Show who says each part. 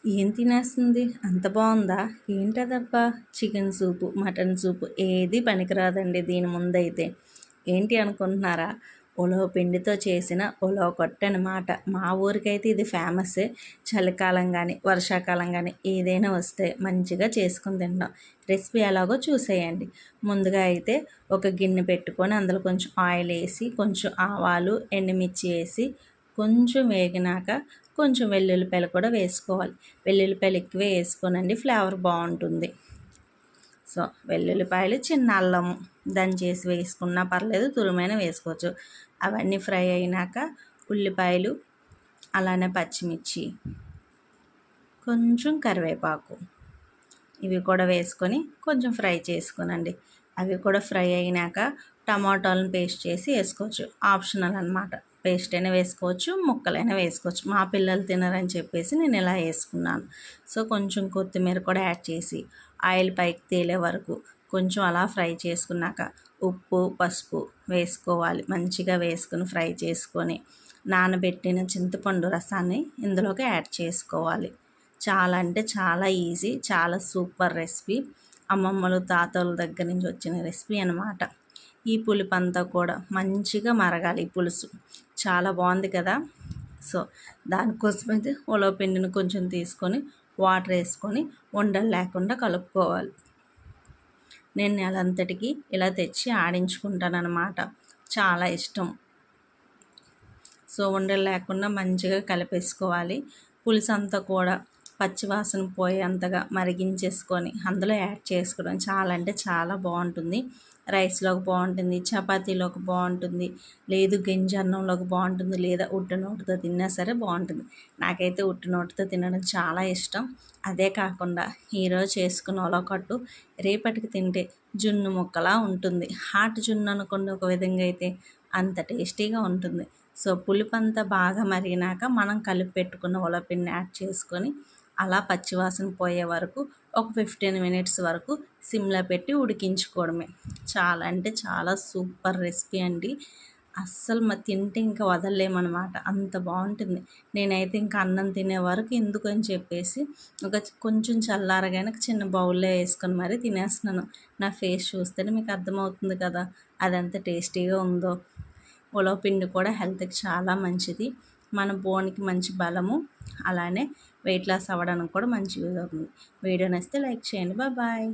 Speaker 1: ఏం తినేస్తుంది? అంత బావుందా? ఏంటదబ్బా! చికెన్ సూపు, మటన్ సూపు ఏది పనికిరాదండి దీని ముందైతే. ఏంటి అనుకుంటున్నారా? ఉలవ పిండితో చేసిన ఉలవ కొట్టు అనమాట. మా ఊరికైతే ఇది ఫేమస్సే. చలికాలం కానీ, వర్షాకాలం కానీ ఏదైనా వస్తే మంచిగా చేసుకొని తింటాం. రెసిపీ ఎలాగో చూసేయండి. ముందుగా అయితే ఒక గిన్నె పెట్టుకొని అందులో కొంచెం ఆయిల్ వేసి, కొంచెం ఆవాలు, ఎండుమిర్చి వేసి కొంచెం వేగినాక కొంచెం వెల్లుల్లిపాయలు కూడా వేసుకోవాలి. వెల్లుల్లిపాయలు ఎక్కువే వేసుకోనండి, ఫ్లేవర్ బాగుంటుంది. సో వెల్లుల్లిపాయలు, చిన్న అల్లం దంచేసి వేసుకున్నా పర్లేదు, తురుమైనా వేసుకోవచ్చు. అవన్నీ ఫ్రై అయినాక ఉల్లిపాయలు, అలానే పచ్చిమిర్చి, కొంచెం కరివేపాకు ఇవి కూడా వేసుకొని కొంచెం ఫ్రై చేసుకోనండి. అవి కూడా ఫ్రై అయినాక టమాటాలను పేస్ట్ చేసి వేసుకోవచ్చు. ఆప్షనల్ అనమాట. పేస్ట్ అయినా వేసుకోవచ్చు, ముక్కలైనా వేసుకోవచ్చు. మా పిల్లలు తినరని చెప్పేసి నేను ఇలా వేసుకున్నాను. సో కొంచెం కొత్తిమీర కూడా యాడ్ చేసి ఆయిల్ పైకి తేలే వరకు కొంచెం అలా ఫ్రై చేసుకున్నాక ఉప్పు, పసుపు వేసుకోవాలి. మంచిగా వేసుకుని ఫ్రై చేసుకొని నానబెట్టిన చింతపండు రసాన్ని ఇందులోకి యాడ్ చేసుకోవాలి. చాలా అంటే చాలా ఈజీ, చాలా సూపర్ రెసిపీ. అమ్మమ్మలు తాతల దగ్గర నుంచి వచ్చిన రెసిపీ అనమాట. ఈ పులుపు అంతా కూడా మంచిగా మరగాలి. ఈ పులుసు చాలా బాగుంది కదా. సో దానికోసమైతే ఉలవ పిండిని కొంచెం తీసుకొని వాటర్ వేసుకొని ఉండలు లేకుండా కలుపుకోవాలి. నేను నెలంతటికి ఇలా తెచ్చి ఆడించుకుంటాను అనమాట. చాలా ఇష్టం. సో ఉండలు లేకుండా మంచిగా కలిపేసుకోవాలి. పులుసు అంతా కూడా పచ్చివాసన పోయేంతగా మరిగించేసుకొని అందులో యాడ్ చేసుకోవడం చాలా అంటే చాలా బాగుంటుంది. రైస్లోకి బాగుంటుంది, చపాతీలోకి బాగుంటుంది, లేదు గింజ అన్నంలోకి బాగుంటుంది, లేదా ఉట్టు నోటితో తిన్నా సరే బాగుంటుంది. నాకైతే ఉట్టు నోటితో తినడం చాలా ఇష్టం. అదే కాకుండా ఈరోజు చేసుకున్న ఉలవకట్టు రేపటికి తింటే జున్ను ముక్కలా ఉంటుంది. హాట్ జున్ను అనుకోండి ఒక విధంగా అయితే, అంత టేస్టీగా ఉంటుంది. సో పులుపంతా బాగా మరిగినాక మనం కలిపి పెట్టుకున్న ఉలవపిండిని యాడ్ చేసుకొని అలా పచ్చివాసన పోయే వరకు ఒక 15 మినిట్స్ వరకు సిమ్లో పెట్టి ఉడికించుకోవడమే. చాలా అంటే చాలా సూపర్ రెసిపీ అండి. అస్సలు తింటే ఇంకా వదలలేమన్నమాట, అంత బాగుంటుంది. నేనైతే ఇంకా అన్నం తినే వరకు ఎందుకని చెప్పేసి కొంచెం చల్లారగానే చిన్న బౌల్లో వేసుకొని మరీ తినేస్తున్నాను. నా ఫేస్ చూస్తేనే మీకు అర్థమవుతుంది కదా అదంత టేస్టీగా ఉందో. ఉలవ పిండి కూడా హెల్త్కి చాలా మంచిది. మన బోన్కి మంచి బలము, అలానే వెయిట్ లాస్ అవ్వడానికి కూడా మంచి యూజ్ అవుతుంది. వీడియో నచ్చితే లైక్ చేయండి. బాయ్.